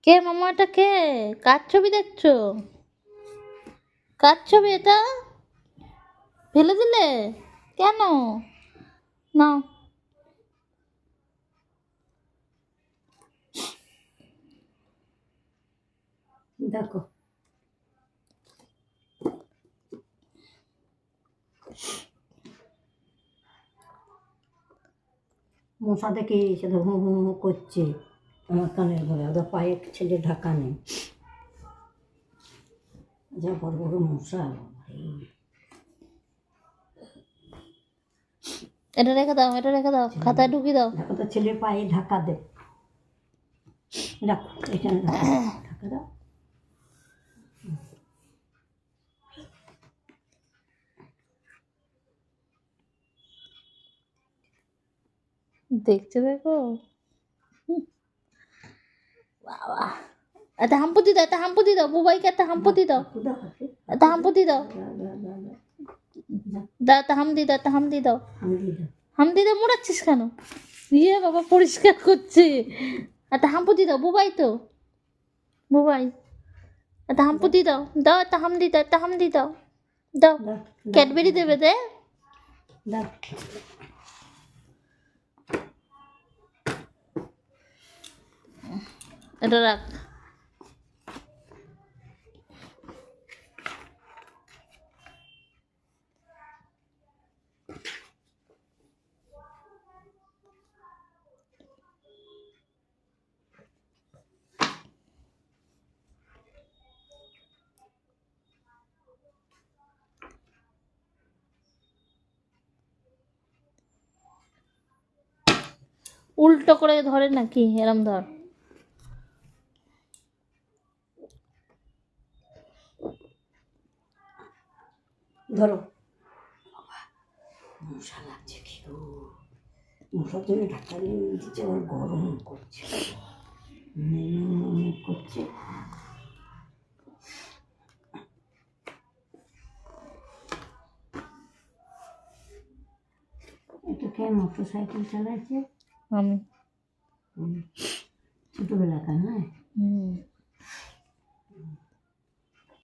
কে মামা, এটা কে? কার ছবি দেখছো? কার ছবি এটা? ফেলে দিলে কেন? নাও। দেখো মশা দেখে এসে হু হু হু করছে আমার কানের ঘরে, ওদের পায়ে ছেলে ঢাকা নেই, যা বড় বড় মশা। এটা রেখে দাও, এটা রেখে দাও, খাতায় ঢুকিয়ে দাও। দেখো তো ছেলের পায়ে ঢাকা দে, রাখো এখানে ঢাকা দাও। দেখছো, দেখো। বাবা, একটা হাম্পুতি দাও, একটা হাম্পুতি দাও, বুবাইকে একটা হাম্পুতি দাও, একটা হাম্পুতি দাও, দাও একটা হামদি দাও, একটা হামদি দাও, হামদি দাও। মোড়াচ্ছিস কেন? ইয়ে বাবা, পরিষ্কার করছে। একটা হাম্পুতি দাও, বুবাই তো, বুবাই একটা হাম্পুতি দাও, দাও একটা হামদি দাও, একটা হামদি দাও, দাও। ক্যাডবেরি দেবে, দে। এটা রাখ। উল্টো করে ধরে নাকি? এরম ধর। ধরো। মশা লাগছে কি গো, মশার জন্য ঢাকা নিয়ে দিচ্ছে, আবার গরম করছে করছে। এটা কে মোটর সাইকেল চালাচ্ছে? আমি। ছোটবেলাকার, হ্যাঁ।